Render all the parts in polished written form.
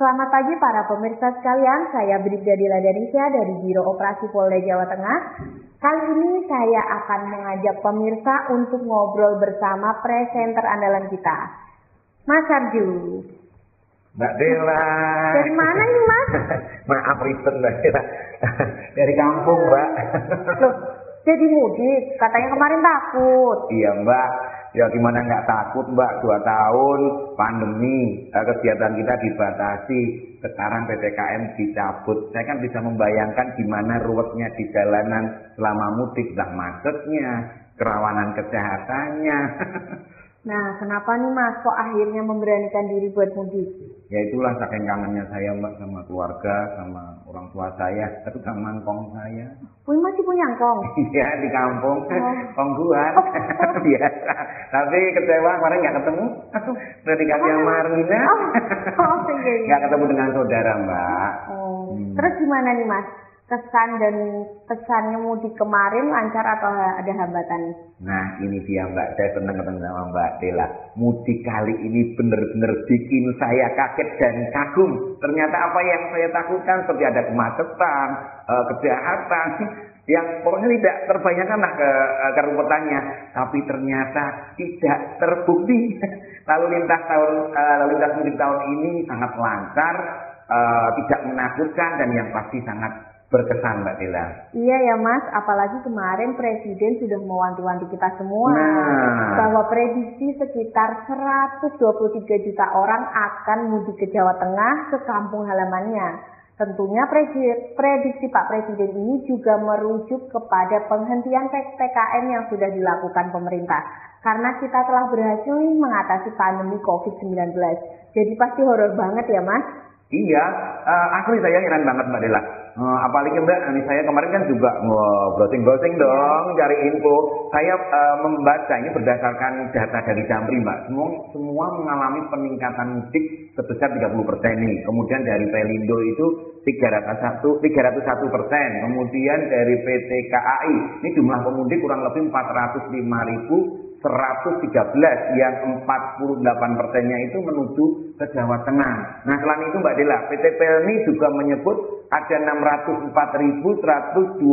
Selamat pagi para pemirsa sekalian, saya Bribda Dila Danisya dari Biro Operasi Polda Jawa Tengah. Kali ini saya akan mengajak pemirsa untuk ngobrol bersama presenter andalan kita, Mas Arju. Mbak Dela. Dari mana ini Mas? Maaf ribet Mbak Dela. Dari kampung Mbak. Loh, jadi mudik, katanya kemarin takut. Iya Mbak, ya gimana nggak takut Mbak, 2 tahun pandemi, kegiatan kita dibatasi, sekarang PPKM dicabut. Saya kan bisa membayangkan gimana ruwetnya di jalanan selama mudik, dah macetnya, kerawanan kesehatannya. Nah, kenapa nih Mas kok akhirnya memberanikan diri buat mudik? Ya itulah saking kangennya saya Mbak sama keluarga, sama orang tua saya, terutama ngkong saya. Masih punya ngkong? Iya di kampung, kong buat. Biasa. Tapi kecewa kemarin nggak ketemu. Udah dikasih sama Rina. Iya. Nggak ketemu dengan saudara Mbak. Terus gimana nih Mas? Kesan dan pesannya mudik kemarin lancar atau ada hambatan? Nah ini dia Mbak, saya senang ketemu sama Mbak Dela. Mudik kali ini benar-benar bikin saya kaget dan kagum. Ternyata apa yang saya takutkan seperti ada kemacetan, kejahatan, yang pokoknya tidak terbayangkan lah keruwetannya. Tapi ternyata tidak terbukti. Lalu lintas mudik tahun ini sangat lancar, tidak menakutkan dan yang pasti sangat berkesan Mbak Dela. Iya ya Mas, apalagi kemarin Presiden sudah mewanti-wanti kita semua bahwa prediksi sekitar 123 juta orang akan mudik ke Jawa Tengah, ke kampung halamannya. Tentunya prediksi Pak Presiden ini juga merujuk kepada penghentian PPKM yang sudah dilakukan pemerintah. Karena kita telah berhasil mengatasi pandemi COVID-19. Jadi pasti horor banget ya Mas? Iya, asli saya heran banget Mbak Dela. Apalagi Mbak, saya kemarin kan juga browsing dong, cari info. Saya membaca ini berdasarkan data dari Jamri Mbak. Semua mengalami peningkatan mudik sebesar 30% nih. Kemudian dari Pelindo itu 301%. Kemudian dari PT KAI, ini jumlah pemudik kurang lebih 405.113, yang 48%-nya itu menuju ke Jawa Tengah. Nah selain itu Mbak Dela, PT Pelni juga menyebut ada 604.123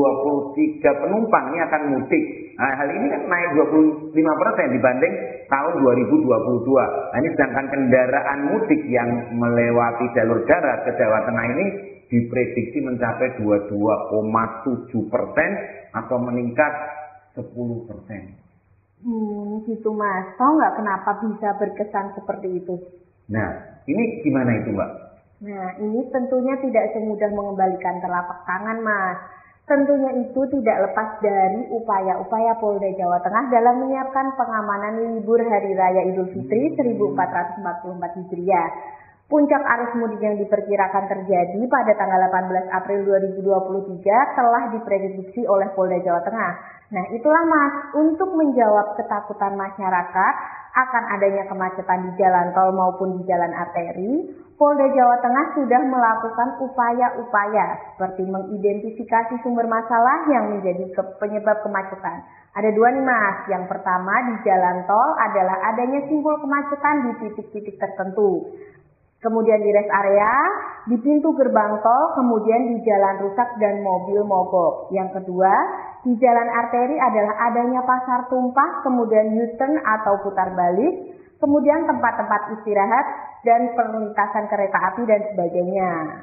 penumpang ini akan mudik. Nah hal ini kan naik 25% dibanding tahun 2022. Nah ini sedangkan kendaraan mudik yang melewati jalur darat ke Jawa Tengah ini diprediksi mencapai 22,7% atau meningkat 10%. Gitu Mas. Tahu nggak kenapa bisa berkesan seperti itu? Nah, ini gimana itu Mbak? Nah, ini tentunya tidak semudah mengembalikan telapak tangan Mas. Tentunya itu tidak lepas dari upaya-upaya Polda Jawa Tengah dalam menyiapkan pengamanan libur Hari Raya Idul Fitri 1444 Hijriah. Puncak arus mudik yang diperkirakan terjadi pada tanggal 18 April 2023 telah diprediksi oleh Polda Jawa Tengah. Nah itulah Mas, untuk menjawab ketakutan masyarakat akan adanya kemacetan di jalan tol maupun di jalan arteri, Polda Jawa Tengah sudah melakukan upaya-upaya seperti mengidentifikasi sumber masalah yang menjadi penyebab kemacetan. Ada 2 nih Mas, yang pertama di jalan tol adalah adanya simbol kemacetan di titik-titik tertentu. Kemudian di rest area, di pintu gerbang tol, kemudian di jalan rusak dan mobil mogok. Yang kedua, di jalan arteri adalah adanya pasar tumpah, kemudian U-turn atau putar balik, kemudian tempat-tempat istirahat dan perlintasan kereta api dan sebagainya.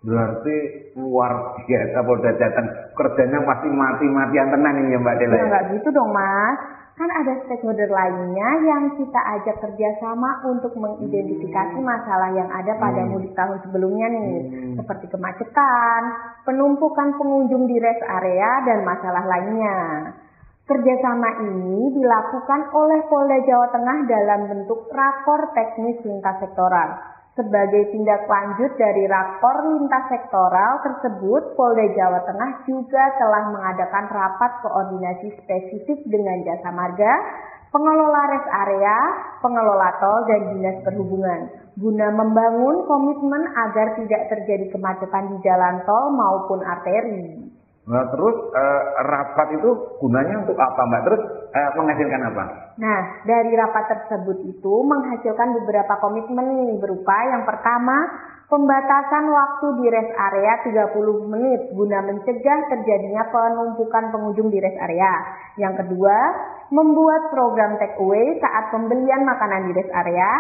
Berarti luar biasa Polda Jateng, kerjanya pasti mati-matian tenang ini ya Mbak Dela. Ya nggak gitu dong Mas. Kan ada stakeholder lainnya yang kita ajak kerjasama untuk mengidentifikasi masalah yang ada pada mudik tahun sebelumnya nih. Seperti kemacetan, penumpukan pengunjung di rest area, dan masalah lainnya. Kerjasama ini dilakukan oleh Polda Jawa Tengah dalam bentuk rakor teknis lintas sektoral. Sebagai tindak lanjut dari rakor lintas sektoral tersebut, Polda Jawa Tengah juga telah mengadakan rapat koordinasi spesifik dengan Jasa Marga, pengelola rest area, pengelola tol, dan Dinas Perhubungan, guna membangun komitmen agar tidak terjadi kemacetan di jalan tol maupun arteri. Nah terus rapat itu gunanya untuk apa Mbak? Terus menghasilkan apa? Nah, dari rapat tersebut itu menghasilkan beberapa komitmen nih, berupa yang pertama, pembatasan waktu di rest area 30 menit guna mencegah terjadinya penumpukan pengunjung di rest area. Yang kedua, membuat program take away saat pembelian makanan di rest area.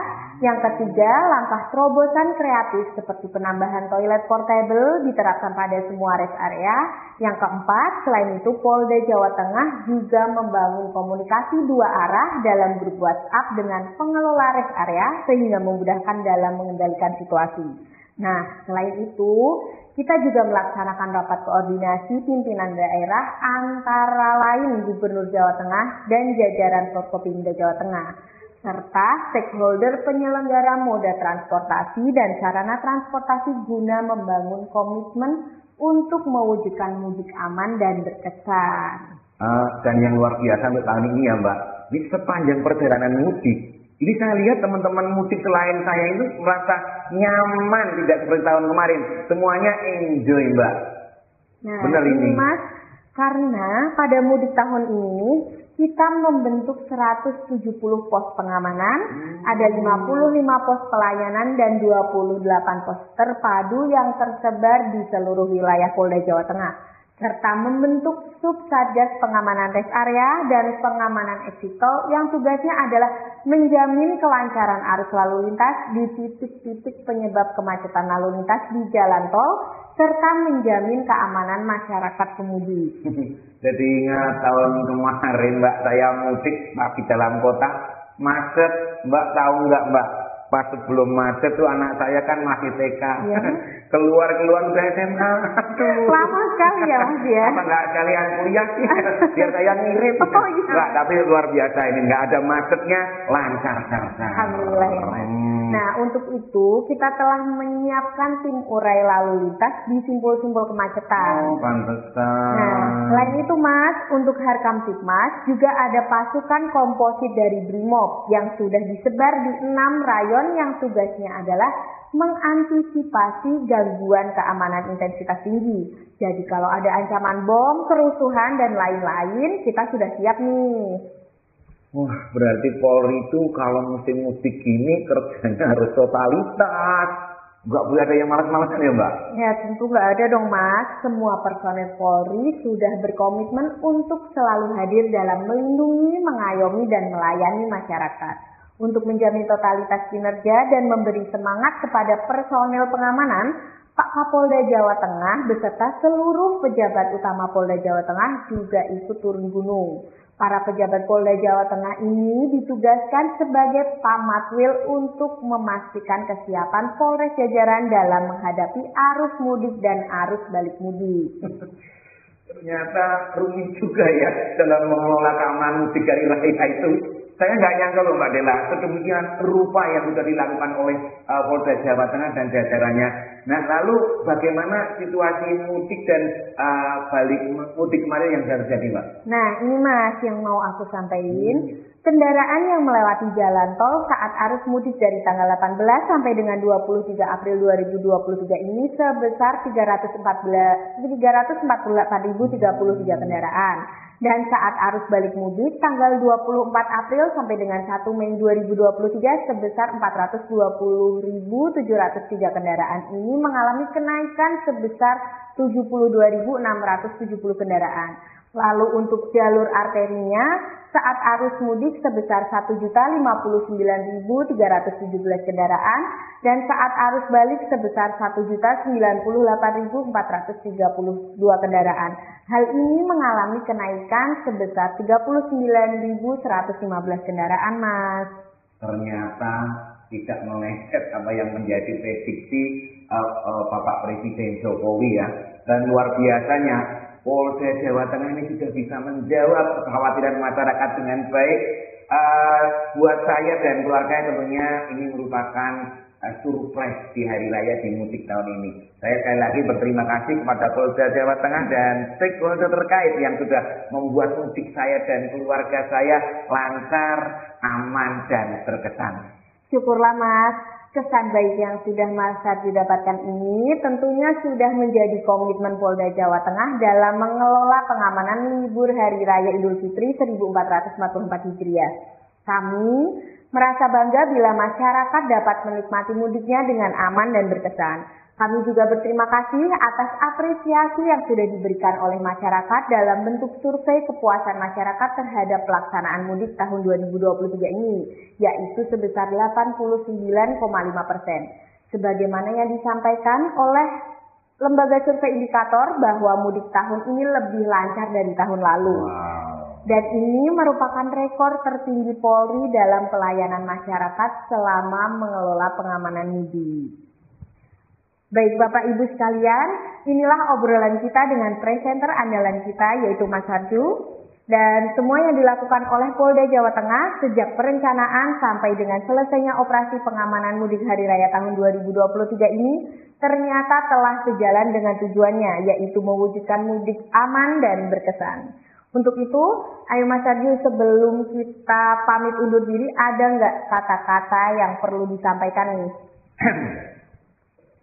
Yang ketiga, langkah terobosan kreatif seperti penambahan toilet portable diterapkan pada semua rest area. Yang keempat, selain itu Polda Jawa Tengah juga membangun komunikasi dua arah dalam grup WhatsApp dengan pengelola rest area sehingga memudahkan dalam mengendalikan situasi. Nah, selain itu, kita juga melaksanakan rapat koordinasi pimpinan daerah antara lain Gubernur Jawa Tengah dan jajaran Forkopimda Jawa Tengah, serta stakeholder penyelenggara moda transportasi dan sarana transportasi guna membangun komitmen untuk mewujudkan mudik aman dan berkesan. Dan yang luar biasa untuk tahun ini ya Mbak, di sepanjang perjalanan mudik, ini saya lihat teman-teman mudik selain saya itu merasa nyaman, tidak seperti tahun kemarin. Semuanya enjoy Mbak. Nah, benar ini Mas, karena pada mudik tahun ini kita membentuk 170 pos pengamanan, ada 55 pos pelayanan dan 28 pos terpadu yang tersebar di seluruh wilayah Polda Jawa Tengah, serta membentuk sub-satgas pengamanan rest area dan pengamanan exit tol yang tugasnya adalah menjamin kelancaran arus lalu lintas di titik-titik penyebab kemacetan lalu lintas di jalan tol, serta menjamin keamanan masyarakat pemudi. Jadi ingat tahun kemarin Mbak, saya mudik di dalam kota, macet. Mbak tahu nggak Mbak? Pas sebelum macet tuh anak saya kan masih TK, ya. keluar udah SMA. Lama sekali ya Mas ya. Apa nggak kalian kuliah sih? Biar saya ngirit. Oh, iya. Nggak, tapi luar biasa ini, nggak ada macetnya, lancar. Alhamdulillah ya Mas. Nah, untuk itu kita telah menyiapkan tim urai lalu lintas di simpul-simpul kemacetan. Oh, pantesan. Nah, selain itu Mas, untuk Harkamtipmas juga ada pasukan komposit dari Brimob yang sudah disebar di 6 rayon yang tugasnya adalah mengantisipasi gangguan keamanan intensitas tinggi. Jadi kalau ada ancaman bom, kerusuhan, dan lain-lain, kita sudah siap nih. Wah, berarti Polri itu kalau musim mudik gini kerjanya harus totalitas. Nggak boleh ada yang malas-malasan ya Mbak? Ya tentu nggak ada dong Mas. Semua personel Polri sudah berkomitmen untuk selalu hadir dalam melindungi, mengayomi, dan melayani masyarakat. Untuk menjamin totalitas kinerja dan memberi semangat kepada personel pengamanan, Pak Kapolda Jawa Tengah beserta seluruh pejabat utama Polda Jawa Tengah juga ikut turun gunung. Para pejabat Polda Jawa Tengah ini ditugaskan sebagai pamatwil untuk memastikan kesiapan Polres jajaran dalam menghadapi arus mudik dan arus balik mudik. Ternyata rumit juga ya dalam mengelola keamanan mudik hari raya itu. Saya nggak nyangka loh Mbak Dela, sedemikian rupa yang sudah dilakukan oleh Polda Jawa Tengah dan jajarannya. Nah, lalu bagaimana situasi mudik dan balik mudik kemarin yang terjadi Mbak? Nah, ini Mas yang mau aku sampaikan. Kendaraan yang melewati jalan tol saat arus mudik dari tanggal 18 sampai dengan 23 April 2023 ini sebesar 348.033 kendaraan. Dan saat arus balik mudik tanggal 24 April sampai dengan 1 Mei 2023 sebesar 420.703 kendaraan ini mengalami kenaikan sebesar 72.670 kendaraan. Lalu untuk jalur arterinya saat arus mudik sebesar 1.059.317 kendaraan dan saat arus balik sebesar 1.098.432 kendaraan. Hal ini mengalami kenaikan sebesar 39.115 kendaraan, Mas. Ternyata tidak meleset apa yang menjadi prediksi Bapak Presiden Jokowi ya. Dan luar biasanya Polda Jawa Tengah ini sudah bisa menjawab kekhawatiran masyarakat dengan baik. Buat saya dan keluarga tentunya ini merupakan surprise di hari raya di mudik tahun ini. Saya sekali lagi berterima kasih kepada Polda Jawa Tengah dan stakeholder terkait yang sudah membuat mudik saya dan keluarga saya lancar, aman, dan berkesan. Syukurlah Mas. Kesan baik yang sudah Mas Sarju dapatkan ini tentunya sudah menjadi komitmen Polda Jawa Tengah dalam mengelola pengamanan libur Hari Raya Idul Fitri 1444 Hijriah. Kami merasa bangga bila masyarakat dapat menikmati mudiknya dengan aman dan berkesan. Kami juga berterima kasih atas apresiasi yang sudah diberikan oleh masyarakat dalam bentuk survei kepuasan masyarakat terhadap pelaksanaan mudik tahun 2023 ini, yaitu sebesar 89,5%. Sebagaimana yang disampaikan oleh lembaga survei indikator bahwa mudik tahun ini lebih lancar dari tahun lalu. Dan ini merupakan rekor tertinggi Polri dalam pelayanan masyarakat selama mengelola pengamanan mudik. Baik Bapak Ibu sekalian, inilah obrolan kita dengan presenter andalan kita yaitu Mas Sarju. Dan semua yang dilakukan oleh Polda Jawa Tengah sejak perencanaan sampai dengan selesainya operasi pengamanan mudik Hari Raya tahun 2023 ini ternyata telah sejalan dengan tujuannya, yaitu mewujudkan mudik aman dan berkesan. Untuk itu, ayo Mas Sarju, sebelum kita pamit undur diri, ada nggak kata-kata yang perlu disampaikan nih?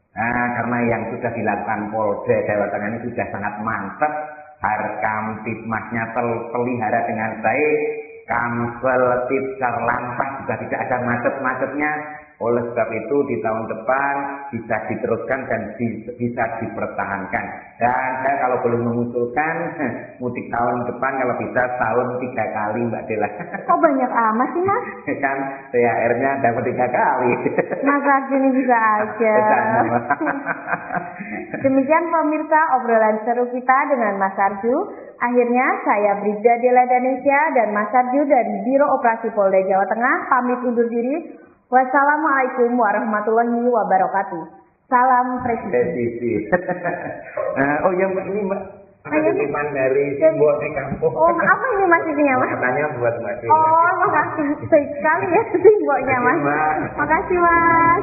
Nah, karena yang sudah dilakukan Polda Jawa Tengah ini sudah sangat mantap, Harkamtibmasnya terpelihara dengan baik, Kamsel Sarlantas juga tidak ada macet-macetnya. Oleh sebab itu di tahun depan bisa diteruskan dan bisa dipertahankan. Dan saya kalau boleh mengusulkan mudik tahun depan kalau bisa tahun 3 kali Mbak Dela. Kok banyak amat sih Mas? Kan THR-nya dapat 3 kali. Mas Sarju ini bisa aja. Demikian pemirsa obrolan seru kita dengan Mas Sarju. Akhirnya saya Bribda Dela Danesya dan Mas Sarju dari Biro Operasi Polda Jawa Tengah pamit undur diri. Wassalamualaikum warahmatullahi wabarakatuh. Salam presisi. Oh ya Mbak, ini Mbak titipan dari Simbol di kampung. Oh apa ini Mas ini ya Mas? Katanya buat Mbak Dela. Oh makasih sekali ya simbolnya Mas. Makasih Mas.